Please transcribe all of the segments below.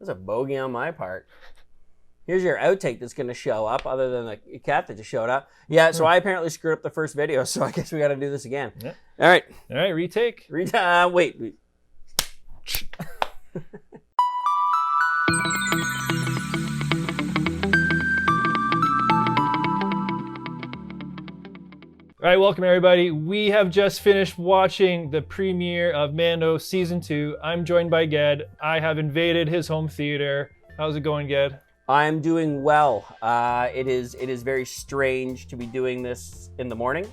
That's a bogey on my part. Here's your outtake that's going to show up, other than the cat that just showed up. Yeah, so I apparently screwed up the first video, so I guess we got to do this again. Yeah. All right, retake. Wait. All right, welcome everybody. We have just finished watching the premiere of Mando Season 2. I'm joined by Ged. I have invaded his home theater. How's it going, Ged? I'm doing well. It is very strange to be doing this in the morning,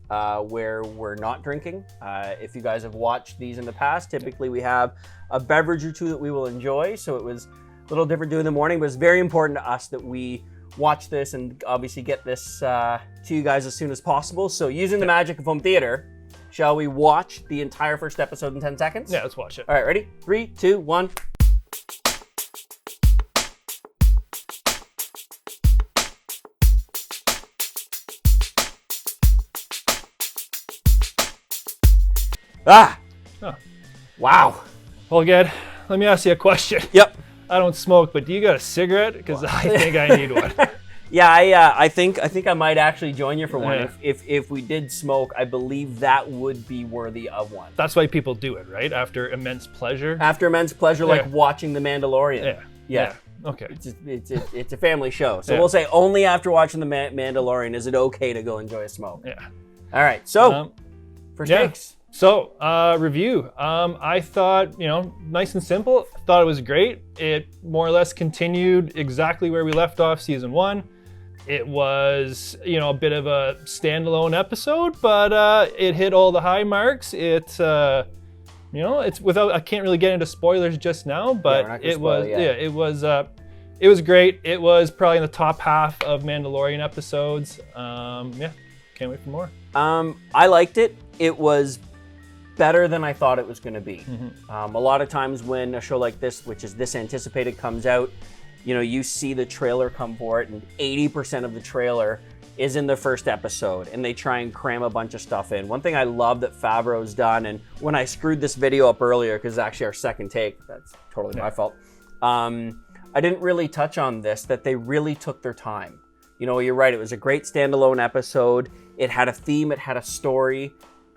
where we're not drinking. If you guys have watched these in the past, typically we have a beverage or two that we will enjoy. So it was a little different doing in the morning, but it's very important to us that we watch this and obviously get this to you guys as soon as possible. So using the magic of home theater, shall we watch the entire first episode in 10 seconds? Yeah, let's watch it. All right, ready? 3, 2, 1. Ah! Huh. Wow. Well, Ged, let me ask you a question. Yep. I don't smoke, but do you got a cigarette? Because I think I need one. Yeah, I think I might actually join you for one. Yeah. If we did smoke, I believe that would be worthy of one. That's why people do it, right? After immense pleasure. After immense pleasure, like watching The Mandalorian. Yeah. Okay. It's a family show, so Yeah. we'll say only after watching The Mandalorian is it okay to go enjoy a smoke. Yeah. All right, so first takes. So, review. I thought, nice and simple. Thought it was great. It more or less continued exactly where we left off season 1. It was, a bit of a standalone episode, but it hit all the high marks. It's without, I can't really get into spoilers just now, but it was great. It was probably in the top half of Mandalorian episodes. Can't wait for more. I liked it. It was better than I thought it was going to be. A lot of times when a show like this, which is this anticipated, comes out, you see the trailer come for it, and 80% of the trailer is in the first episode, and they try and cram a bunch of stuff in. One thing I love that Favreau's done, and when I screwed this video up earlier, because it's actually our second take, that's totally my fault, I didn't really touch on this, that they really took their time. You're right, it was a great standalone episode. It had a theme, it had a story,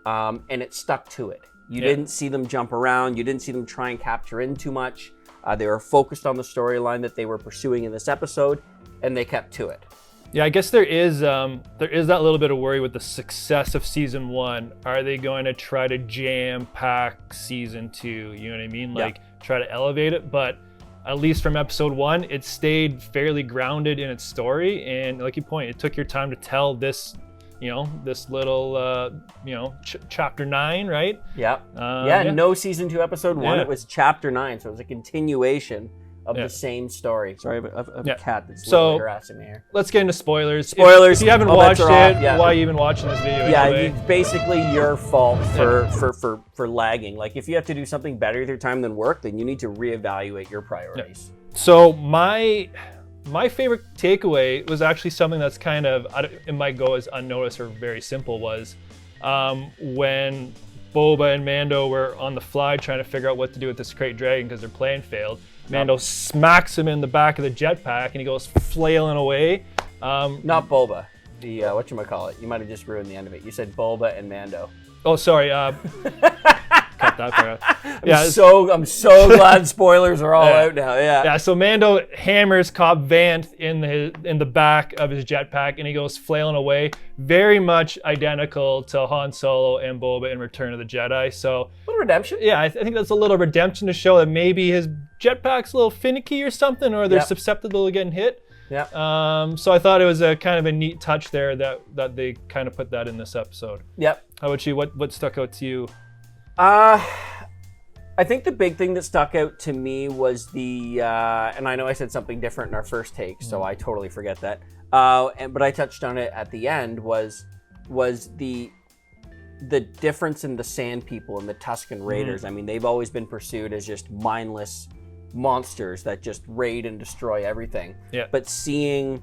and it stuck to it. You didn't see them jump around. You didn't see them try and capture in too much. They were focused on the storyline that they were pursuing in this episode, and they kept to it. Yeah, I guess there is that little bit of worry with the success of season 1. Are they going to try to jam pack season 2? You know what I mean? Try to elevate it, but at least from episode 1, it stayed fairly grounded in its story, and like you point, it took your time to tell this. This little, chapter 9, right? Yep. No season 2, episode 1. Yeah. It was chapter 9, so it was a continuation of the same story. Sorry, I have a cat that's literally harassing me here. Let's get into spoilers. Spoilers. If you haven't watched it, why are you even watching this video? Anyway? It's basically your fault for lagging. Like, if you have to do something better with your time than work, then you need to reevaluate your priorities. Yeah. So my favorite takeaway was actually something that's kind of, it might go as unnoticed or very simple, was when Boba and Mando were on the fly trying to figure out what to do with this crate dragon because their plan failed. Mando smacks him in the back of the jetpack and he goes flailing away. Not Boba. The, whatchamacallit. You might have just ruined the end of it. You said Boba and Mando. Oh, sorry. Cut that part out. I'm so glad spoilers are all out now. Yeah. So Mando hammers Cobb Vanth in the back of his jetpack, and he goes flailing away. Very much identical to Han Solo and Boba in Return of the Jedi. So a little redemption. Yeah, I think that's a little redemption to show that maybe his jetpack's a little finicky or something, or they're susceptible to getting hit. Yeah. So I thought it was a kind of a neat touch there that they kind of put that in this episode. Yep. How about you? What stuck out to you? I think the big thing that stuck out to me was the, and I know I said something different in our first take, so I totally forget that. But I touched on it at the end, was the difference in the Sand People and the Tuscan Raiders. I mean, they've always been pursued as just mindless monsters that just raid and destroy everything. Yeah. But seeing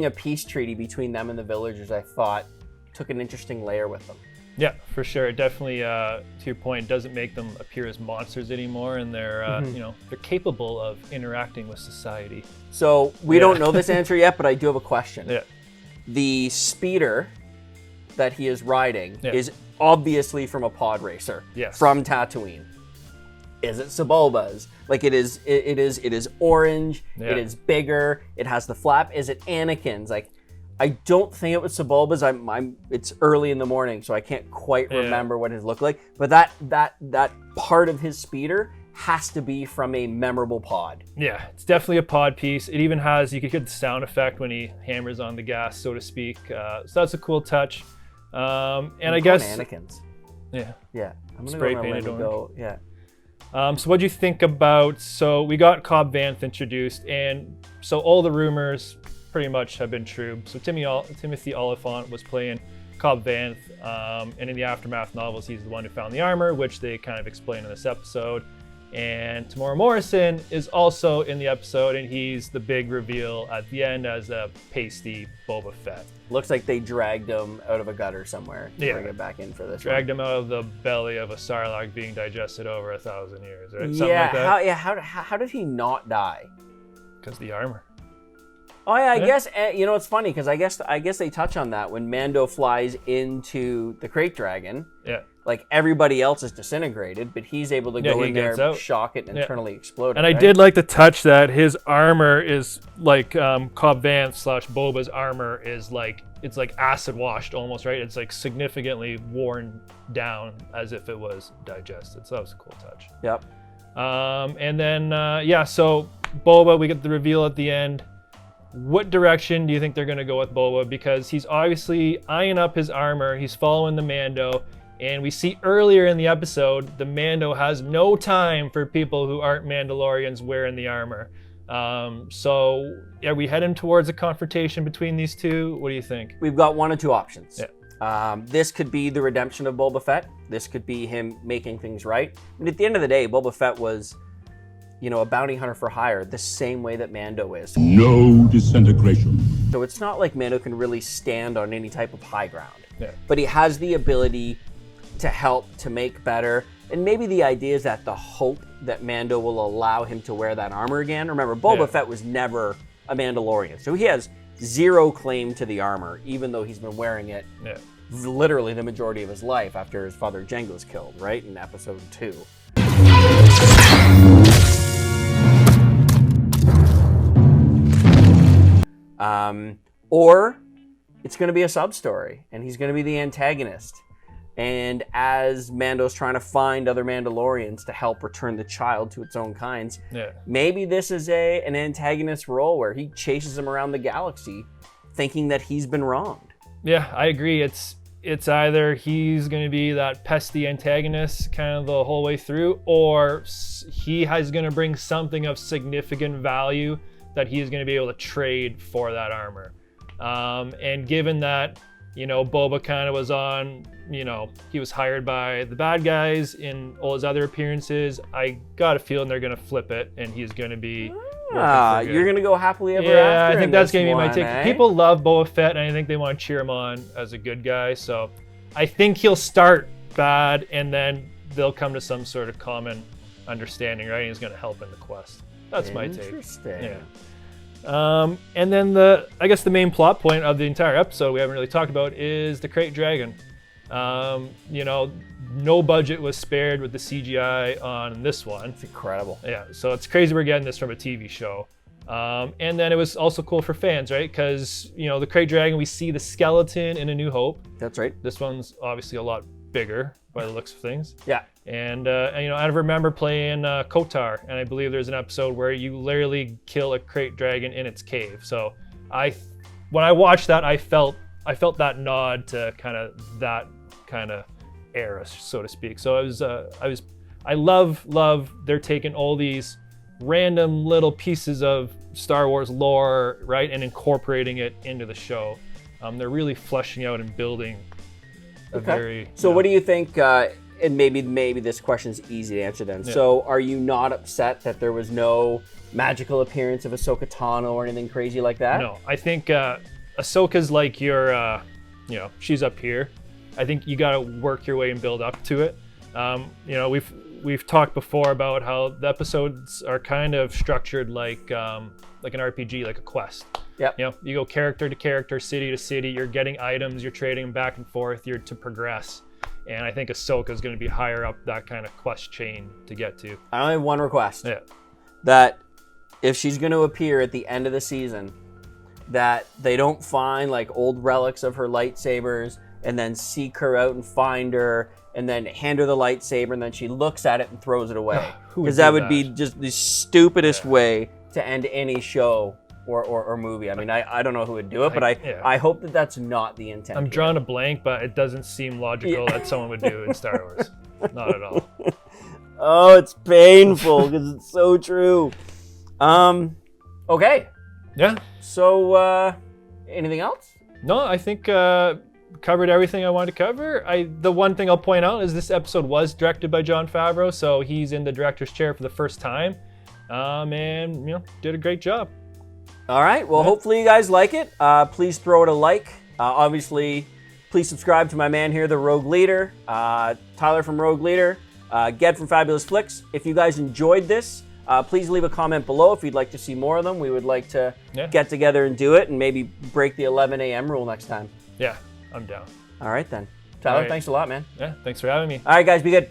a peace treaty between them and the villagers, I thought took an interesting layer with them. Yeah, for sure. It definitely, to your point, doesn't make them appear as monsters anymore, and they're they're capable of interacting with society. So we don't know this answer yet, but I do have a question. Yeah. The speeder that he is riding is obviously from a pod racer. Yes. From Tatooine. Is it Sebulba's? Like it is orange. Yeah. It is bigger. It has the flap. Is it Anakin's? Like, I don't think it was Sebulba's. It's early in the morning, so I can't quite remember what it looked like. But that part of his speeder has to be from a memorable pod. Yeah, it's definitely a pod piece. It even has, you could get the sound effect when he hammers on the gas, so to speak. So that's a cool touch. And I guess Anakin's. Yeah. Yeah. I'm gonna Spray go painted go. Yeah. So what do you think about? So we got Cobb Vanth introduced, and so all the rumors pretty much have been true. So Timothy Oliphant was playing Cobb Vanth, and in the Aftermath novels, he's the one who found the armor, which they kind of explain in this episode. And Tamora Morrison is also in the episode, and he's the big reveal at the end as a pasty Boba Fett. Looks like they dragged him out of a gutter somewhere to bring it back in for this. Dragged him out of the belly of a Sarlacc being digested over 1,000 years, right? Something like that. How did he not die? Because the armor. Oh yeah, I guess it's funny because I guess they touch on that when Mando flies into the Krayt Dragon. Yeah. Like everybody else is disintegrated, but he's able to go in there, shock it, and internally explode. And I did like the touch that his armor is like Cobb Vanth / Boba's armor is like it's like acid washed almost, right? It's like significantly worn down as if it was digested. So that was a cool touch. Yep. And then so Boba, we get the reveal at the end. What direction do you think they're going to go with Boba? Because he's obviously eyeing up his armor. He's following the Mando. And we see earlier in the episode, the Mando has no time for people who aren't Mandalorians wearing the armor. So are we heading towards a confrontation between these two? What do you think? We've got one of two options. Yeah. This could be the redemption of Boba Fett. This could be him making things right. I mean, at the end of the day, Boba Fett was, a bounty hunter for hire, the same way that Mando is. No disintegration. So it's not like Mando can really stand on any type of high ground. Yeah. But he has the ability to help, to make better. And maybe the idea is that the hope that Mando will allow him to wear that armor again. Remember, Boba Fett was never a Mandalorian. So he has zero claim to the armor, even though he's been wearing it literally the majority of his life after his father Jango's killed, right? In episode 2. Or it's going to be a sub-story, and he's going to be the antagonist. And as Mando's trying to find other Mandalorians to help return the child to its own kinds, maybe this is an antagonist role where he chases him around the galaxy thinking that he's been wronged. Yeah, I agree. It's either he's going to be that pesky antagonist kind of the whole way through, or he is going to bring something of significant value that he's going to be able to trade for that armor. And given that, Boba kind of was on, he was hired by the bad guys in all his other appearances, I got a feeling they're going to flip it and he's going to be... you're going to go happily ever after. Yeah, I think that's going to be my take. People love Boba Fett, and I think they want to cheer him on as a good guy. So I think he'll start bad, and then they'll come to some sort of common understanding, right? And he's going to help in the quest. That's my take. Interesting. Yeah. And then I guess the main plot point of the entire episode we haven't really talked about is the Krayt Dragon. No budget was spared with the CGI on this one. It's incredible. Yeah, so it's crazy we're getting this from a TV show. And then it was also cool for fans, right? Because, the Krayt Dragon, we see the skeleton in A New Hope. That's right. This one's obviously a lot bigger by the looks of things. Yeah. And I remember playing Kotar, and I believe there's an episode where you literally kill a Krayt Dragon in its cave. So when I watched that, I felt that nod to that kind of era, so to speak. So I love they're taking all these random little pieces of Star Wars lore, right, and incorporating it into the show. They're really fleshing out and building a very... So what do you think, and maybe this question's easy to answer then. Yeah. So are you not upset that there was no magical appearance of Ahsoka Tano or anything crazy like that? No, I think Ahsoka's like your, she's up here. I think you got to work your way and build up to it. You know, we've talked before about how the episodes are kind of structured like an RPG, like a quest. Yep. You know, you go character to character, city to city. You're getting items. You're trading them back and forth. You're to progress. And I think Ahsoka is going to be higher up that kind of quest chain to get to. I only have one request. Yeah. That if she's going to appear at the end of the season, that they don't find like old relics of her lightsabers and then seek her out and find her and then hand her the lightsaber and then she looks at it and throws it away. Because that would be just the stupidest way to end any show or movie. I mean, I don't know who would do it, but I hope that that's not the intent. I'm drawing a blank, but it doesn't seem logical that someone would do in Star Wars. Not at all. Oh, it's painful because it's so true. Okay. Yeah. So, anything else? No, I think covered everything I wanted to cover. The one thing I'll point out is this episode was directed by Jon Favreau, so he's in the director's chair for the first time, and you know, did a great job. All right. Well, hopefully you guys like it. Please throw it a like. Obviously, please subscribe to my man here, the Rogue Leader, Tyler from Rogue Leader, Ged from Fabolous Flix. If you guys enjoyed this, please leave a comment below if you'd like to see more of them. We would like to get together and do it and maybe break the 11 a.m. rule next time. Yeah, I'm down. All right, then. Tyler, thanks a lot, man. Yeah, thanks for having me. All right, guys, be good.